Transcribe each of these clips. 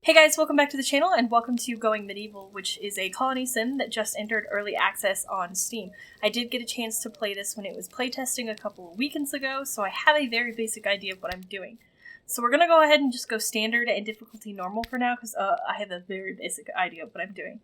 Hey guys, welcome back to the channel and welcome to Going Medieval, which is a colony sim that just entered early access on Steam. I did get a chance to play this when it was playtesting a couple of weekends ago, so I have a very basic idea of what I'm doing. So we're going to go ahead and just go standard and difficulty normal for now, because I have a very basic idea of what I'm doing.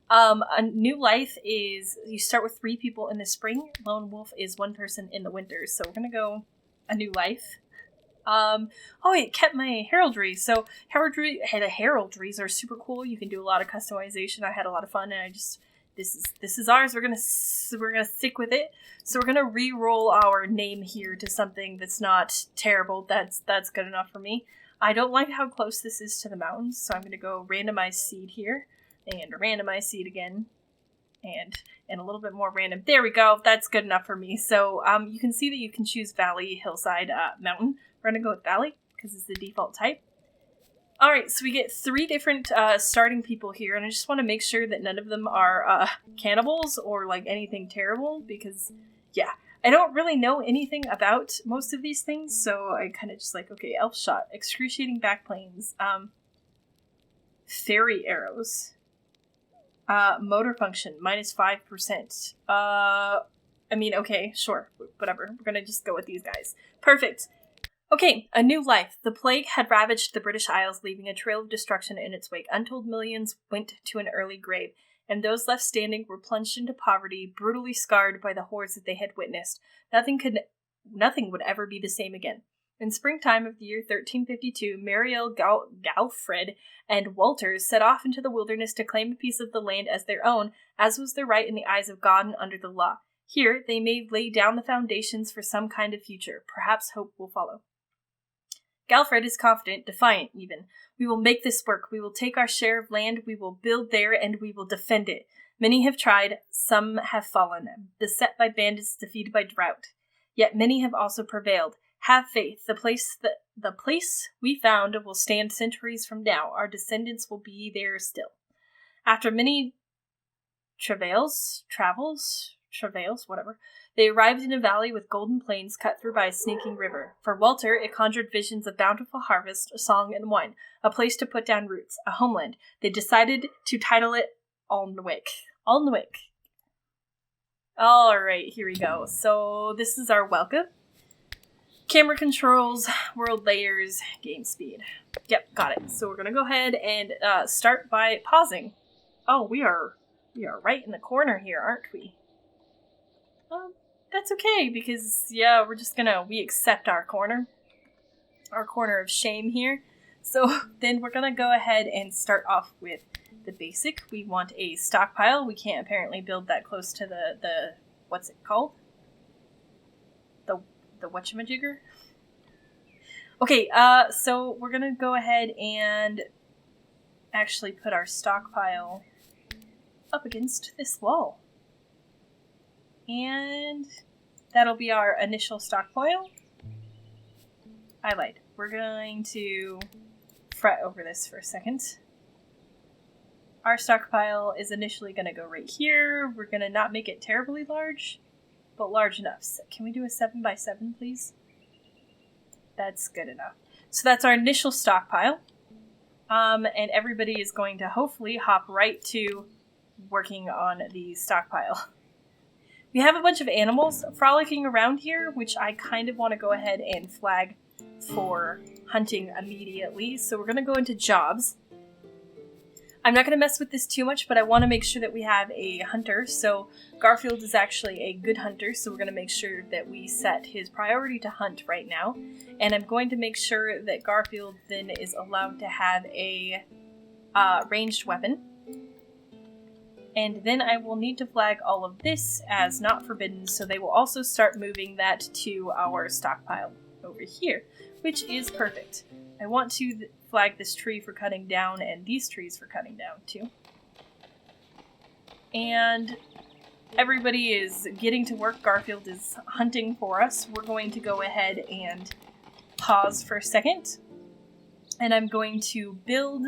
A new life is, you start with 3 people in the spring, lone wolf is 1 person in the winter, so we're going to go a new life. It kept my heraldry. So heraldries are super cool. You can do a lot of customization. I had a lot of fun, and I just this is ours. We're gonna stick with it. So we're gonna re-roll our name here to something that's not terrible. That's good enough for me. I don't like how close this is to the mountains, so I'm gonna go randomize seed here and randomize seed again, and a little bit more random. There we go. That's good enough for me. So you can see that you can choose valley, hillside, mountain. We're going to go with valley, because it's the default type. Alright, so we get 3 different starting people here, and I just want to make sure that none of them are cannibals or like anything terrible, because, yeah, I don't really know anything about most of these things, so I kind of just like, okay, elf shot, excruciating backplanes, fairy arrows, motor function, minus 5%. Okay, sure, whatever. We're going to just go with these guys. Perfect. Okay, a new life. The plague had ravaged the British Isles, leaving a trail of destruction in its wake. Untold millions went to an early grave, and those left standing were plunged into poverty, brutally scarred by the horrors that they had witnessed. Nothing would ever be the same again. In springtime of the year 1352, Mariel Galfred and Walters set off into the wilderness to claim a piece of the land as their own, as was their right in the eyes of God and under the law. Here, they may lay down the foundations for some kind of future. Perhaps hope will follow. Galfred is confident, defiant even. We will make this work. We will take our share of land, we will build there, and we will defend it. Many have tried, some have fallen, beset by bandits, defeated by drought. Yet many have also prevailed. Have faith. The place we found will stand centuries from now. Our descendants will be there still. After many travels, whatever, they arrived in a valley with golden plains cut through by a sneaking river. For Walter, it conjured visions of bountiful harvest, song, and wine, a place to put down roots, a homeland. They decided to title it Alnwick. Alright, here we go. So this is our welcome. Camera controls, world layers, game speed. Yep, got it. So we're going to go ahead and start by pausing. Oh, we are right in the corner here, aren't we? That's okay, because, yeah, we accept our corner of shame here. So then we're gonna go ahead and start off with the basic. We want a stockpile. We can't apparently build that close to the what's it called? The whatchamajigger? Okay, so we're gonna go ahead and actually put our stockpile up against this wall. And that'll be our initial stockpile. I lied. We're going to fret over this for a second. Our stockpile is initially going to go right here. We're going to not make it terribly large, but large enough. So can we do a 7x7, please? That's good enough. So that's our initial stockpile. And everybody is going to hopefully hop right to working on the stockpile. We have a bunch of animals frolicking around here, which I kind of want to go ahead and flag for hunting immediately. So we're going to go into jobs. I'm not going to mess with this too much, but I want to make sure that we have a hunter. So Garfield is actually a good hunter, so we're going to make sure that we set his priority to hunt right now. And I'm going to make sure that Garfield then is allowed to have a ranged weapon. And then I will need to flag all of this as not forbidden, so they will also start moving that to our stockpile over here, which is perfect. I want to flag this tree for cutting down and these trees for cutting down too. And everybody is getting to work. Garfield is hunting for us. We're going to go ahead and pause for a second. And I'm going to build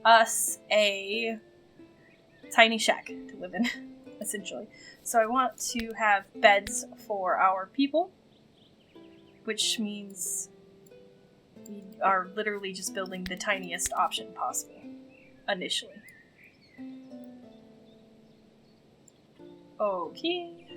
us a tiny shack to live in, essentially. So I want to have beds for our people, which means We are literally just building the tiniest option possible, initially. Okay.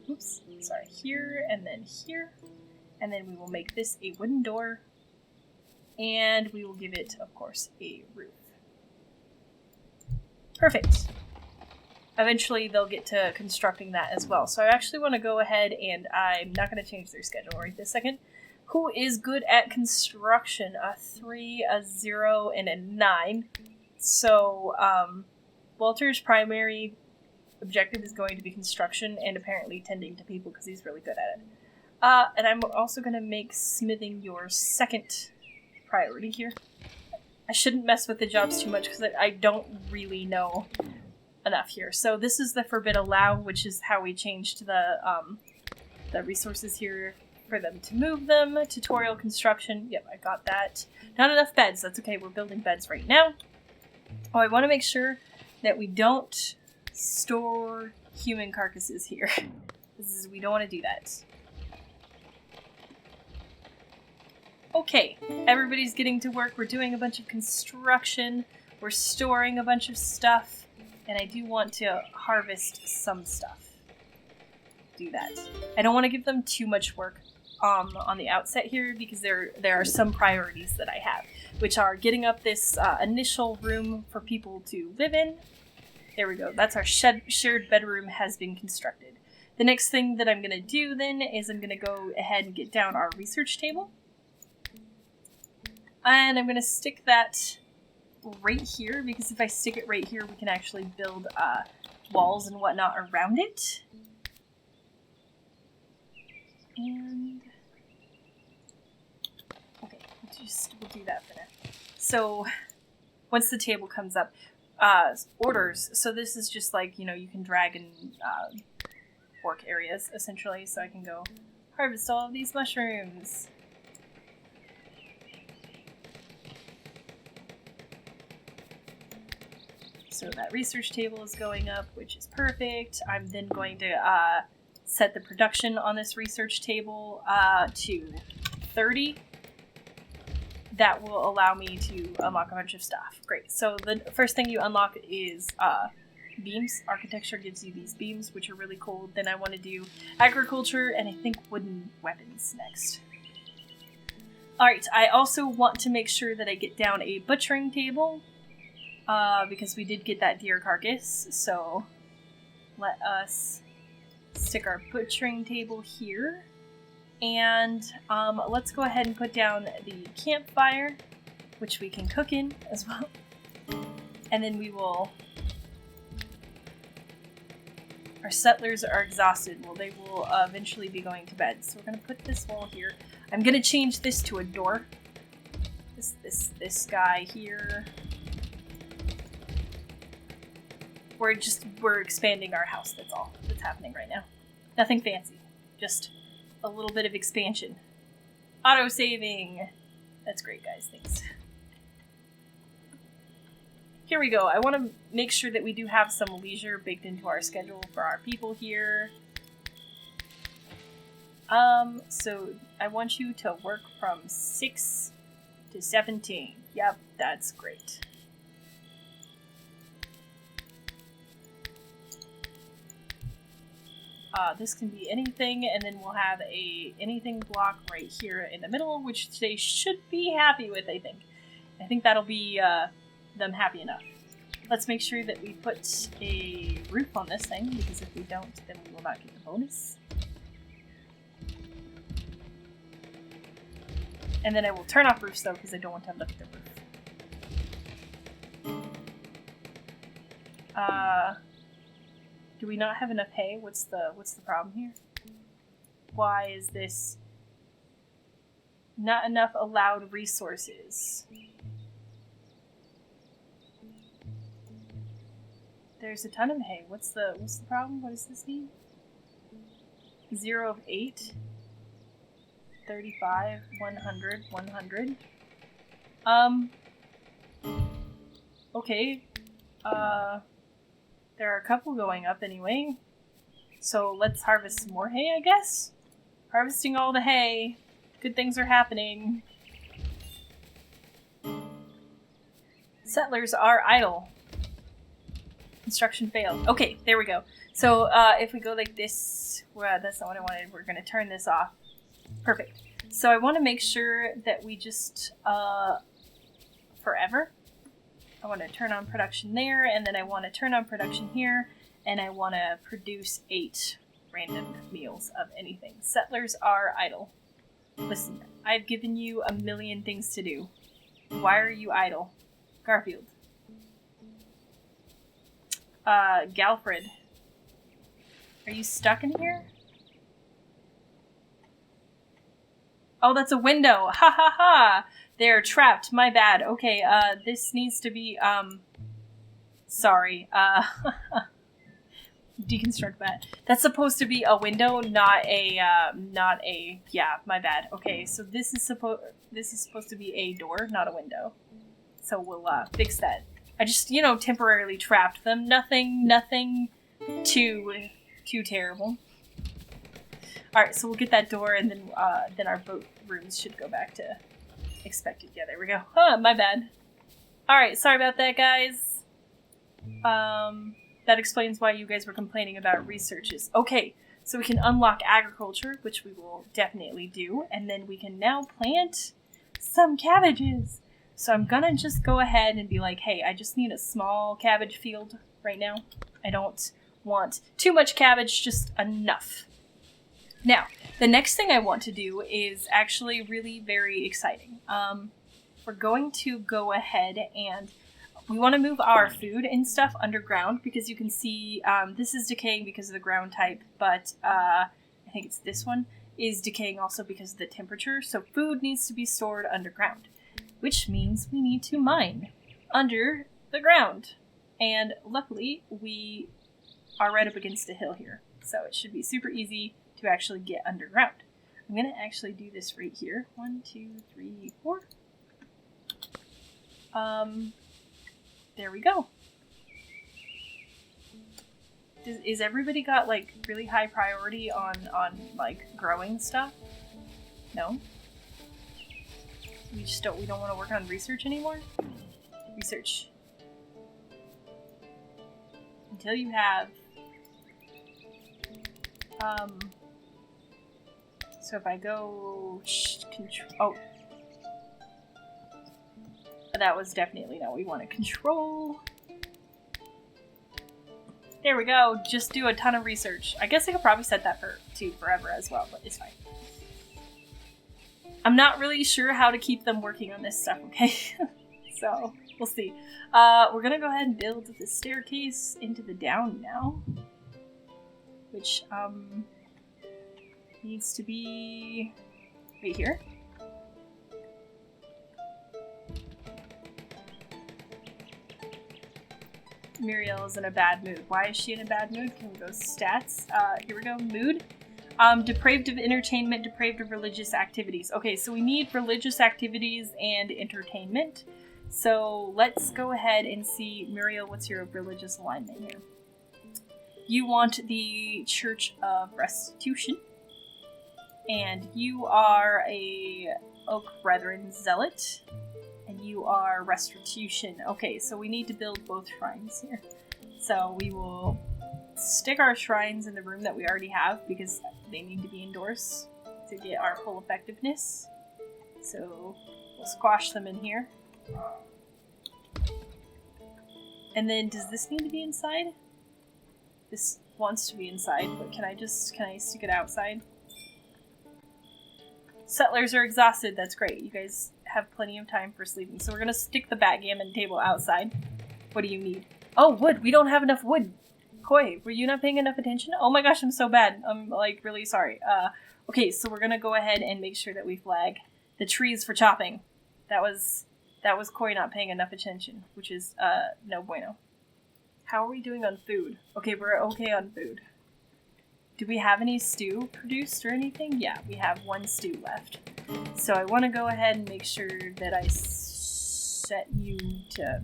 Oops, sorry, here, and then here. And then we will make this a wooden door. And we will give it, of course, a roof. Perfect. Eventually, they'll get to constructing that as well. So I actually want to go ahead, and I'm not going to change their schedule right this second. Who is good at construction? A 3, a 0, and a 9. So, Walter's primary objective is going to be construction and apparently tending to people because he's really good at it. And I'm also going to make smithing your second priority here. I shouldn't mess with the jobs too much because I don't really know enough here. So this is the forbid allow, which is how we changed the resources here for them to move them. Tutorial construction. Yep, I got that. Not enough beds. That's okay. We're building beds right now. Oh, I want to make sure that we don't store human carcasses here. We don't want to do that. Okay, everybody's getting to work. We're doing a bunch of construction. We're storing a bunch of stuff. And I do want to harvest some stuff. Do that. I don't want to give them too much work on the outset here because there are some priorities that I have, which are getting up this initial room for people to live in. There we go. That's our shared bedroom has been constructed. The next thing that I'm going to do then is I'm going to go ahead and get down our research table. And I'm going to stick that right here, because if I stick it right here, we can actually build walls and whatnot around it. And okay, we'll do that for now. So once the table comes up, orders. So this is just like, you can drag and work areas essentially. So I can go harvest all of these mushrooms. So that research table is going up, which is perfect. I'm then going to set the production on this research table to 30. That will allow me to unlock a bunch of stuff. Great. So the first thing you unlock is beams. Architecture gives you these beams, which are really cool. Then I want to do agriculture and I think wooden weapons next. Alright, I also want to make sure that I get down a butchering table. Because we did get that deer carcass, so let us stick our butchering table here. And let's go ahead and put down the campfire, which we can cook in as well. And then we will... Our settlers are exhausted. Well, they will eventually be going to bed. So we're going to put this wall here. I'm going to change this to a door. This guy here... We're expanding our house, that's all that's happening right now. Nothing fancy. Just a little bit of expansion. Auto-saving! That's great, guys, thanks. Here we go. I want to make sure that we do have some leisure baked into our schedule for our people here. So I want you to work from 6 to 17. Yep, that's great. This can be anything, and then we'll have a anything block right here in the middle, which they should be happy with, I think. I think that'll be them happy enough. Let's make sure that we put a roof on this thing, because if we don't, then we will not get the bonus. And then I will turn off roofs, though, because I don't want to have left the roof. Do we not have enough hay? What's the problem here? Why is this not enough allowed resources? There's a ton of hay. What's the problem? What does this mean? 0 of 8. 35, 100, 100. Okay. There are a couple going up anyway. So let's harvest some more hay, I guess? Harvesting all the hay. Good things are happening. Settlers are idle. Construction failed. Okay, there we go. So if we go like this, well, that's not what I wanted. We're going to turn this off. Perfect. So I want to make sure that we just, forever. I want to turn on production there, and then I want to turn on production here, and I want to produce 8 random meals of anything. Settlers are idle. Listen, I've given you a million things to do. Why are you idle? Garfield. Galfred. Are you stuck in here? Oh, that's a window. Ha ha ha. They're trapped. My bad. Okay, this needs to be, sorry. Deconstruct that. That's supposed to be a window, not a, yeah, my bad. Okay, so this is supposed to be a door, not a window. So we'll, fix that. I just, temporarily trapped them. Nothing too terrible. Alright, so we'll get that door, and then our boat rooms should go back to expected. Yeah, there we go. Oh, my bad. Alright, sorry about that, guys. That explains why you guys were complaining about researches. Okay, so we can unlock agriculture, which we will definitely do, and then we can now plant some cabbages. So I'm gonna just go ahead and be like, hey, I just need a small cabbage field right now. I don't want too much cabbage, just enough. Now, the next thing I want to do is actually really very exciting. We're going to go ahead and we want to move our food and stuff underground because you can see this is decaying because of the ground type, but I think it's this one is decaying also because of the temperature. So food needs to be stored underground, which means we need to mine under the ground. And luckily, we are right up against a hill here, so it should be super easy to actually get underground. I'm going to actually do this right here. 1, 2, 3, 4. There we go. Is everybody got, like, really high priority on like, growing stuff? No? We don't want to work on research anymore? Research. Until you have... So if I go... Oh. That was definitely not what we want to control. There we go. Just do a ton of research. I guess I could probably set that to forever as well, but it's fine. I'm not really sure how to keep them working on this stuff, okay? So, we'll see. We're gonna go ahead and build the staircase into the down now. Which, needs to be right here. Muriel is in a bad mood. Why is she in a bad mood? Can we go stats? Here we go. Mood. Depraved of entertainment, depraved of religious activities. Okay, so we need religious activities and entertainment. So let's go ahead and see, Muriel, what's your religious alignment here? You want the Church of Restitution. And you are a Oak Brethren Zealot. And you are Restitution. Okay, so we need to build both shrines here. So we will stick our shrines in the room that we already have because they need to be indoors to get our full effectiveness. So we'll squash them in here. And then does this need to be inside? This wants to be inside, but can I stick it outside? Settlers are exhausted. That's great. You guys have plenty of time for sleeping. So we're going to stick the backgammon table outside. What do you need? Oh, wood. We don't have enough wood. Koi, were you not paying enough attention? Oh my gosh, I'm so bad. I'm, like, really sorry. Okay, so we're going to go ahead and make sure that we flag the trees for chopping. That was Koi not paying enough attention, which is, no bueno. How are we doing on food? Okay, we're okay on food. Do we have any stew produced or anything? Yeah, we have 1 stew left. So I want to go ahead and make sure that I set you to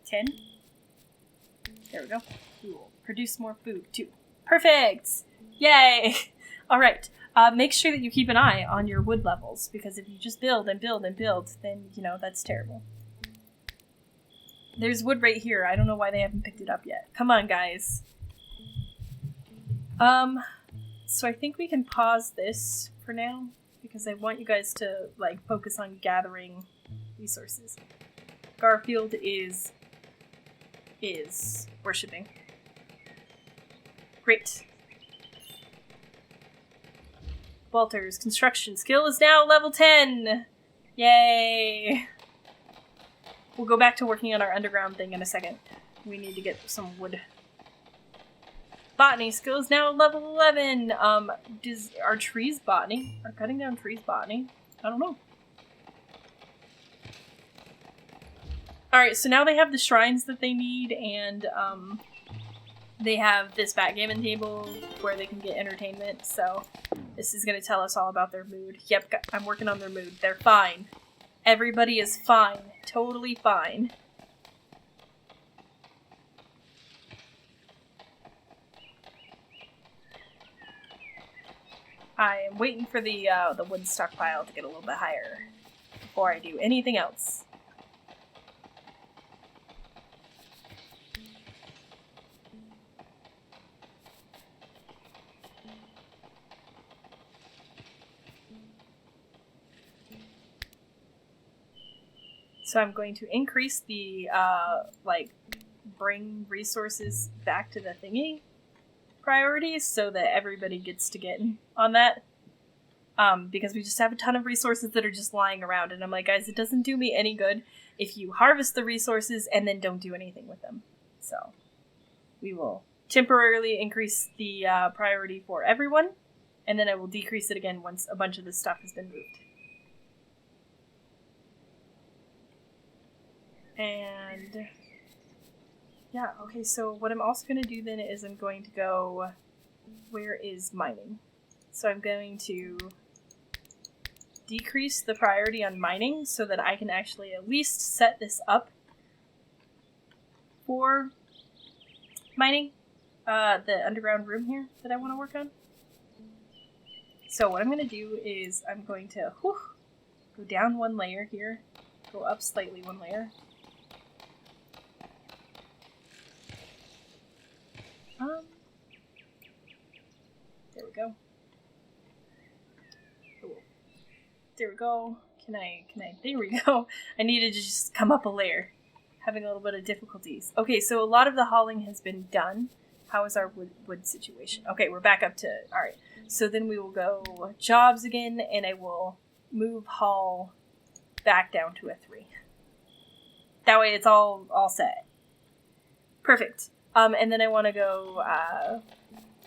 10. There we go. We will produce more food too. Perfect! Yay! Alright, make sure that you keep an eye on your wood levels, because if you just build and build and build, then, you know, that's terrible. There's wood right here. I don't know why they haven't picked it up yet. Come on, guys. So I think we can pause this for now, because I want you guys to, like, focus on gathering resources. Garfield is worshipping. Great. Walter's construction skill is now level 10! Yay! We'll go back to working on our underground thing in a second. We need to get some wood. Botany skill is now level 11! Are trees botany? Are cutting down trees botany? I don't know. Alright, so now they have the shrines that they need, and, they have this backgammon table where they can get entertainment, so this is going to tell us all about their mood. Yep, I'm working on their mood. They're fine. Everybody is fine. Totally fine. I am waiting for the wood stockpile to get a little bit higher before I do anything else. So I'm going to increase the, bring resources back to the thingy priorities so that everybody gets to get on that. Because we just have a ton of resources that are just lying around. And I'm like, guys, it doesn't do me any good if you harvest the resources and then don't do anything with them. So we will temporarily increase the priority for everyone. And then I will decrease it again once a bunch of this stuff has been moved. And yeah, okay, so what I'm also going to do then is I'm going to go, where is mining? So I'm going to decrease the priority on mining so that I can actually at least set this up for mining, the underground room here that I want to work on. So what I'm going to do is I'm going to go down one layer here, go up slightly one layer. There we go. Cool. There we go. Can I, there we go. I needed to just come up a layer. Having a little bit of difficulties. Okay, so a lot of the hauling has been done. How is our wood situation? Okay, we're back up to, alright. So then we will go jobs again, and I will move haul back down to a 3. That way it's all set. Perfect. And then I want to go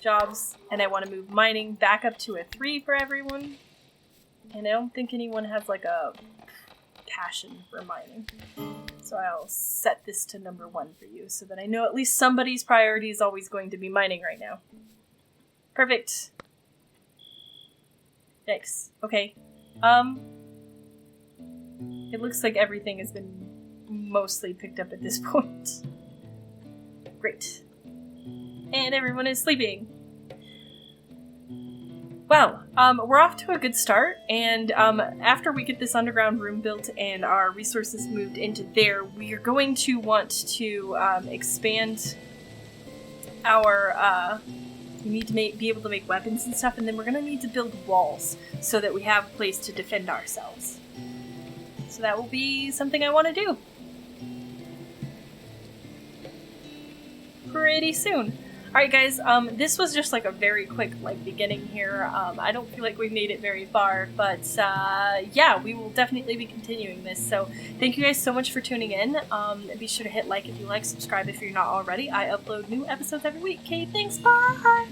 jobs, and I want to move mining back up to a 3 for everyone. And I don't think anyone has like a passion for mining. So I'll set this to number 1 for you, so that I know at least somebody's priority is always going to be mining right now. Perfect. Thanks. Okay. It looks like everything has been mostly picked up at this point. Great. And everyone is sleeping. Well, we're off to a good start, and after we get this underground room built and our resources moved into there, we are going to want to expand our, we need to be able to make weapons and stuff, and then we're going to need to build walls so that we have a place to defend ourselves. So that will be something I want to do pretty soon. Alright guys, this was just like a very quick beginning here. I don't feel like we've made it very far, but yeah, we will definitely be continuing this. So thank you guys so much for tuning in. Be sure to hit like if you like, subscribe if you're not already. I upload new episodes every week. Okay, thanks, bye!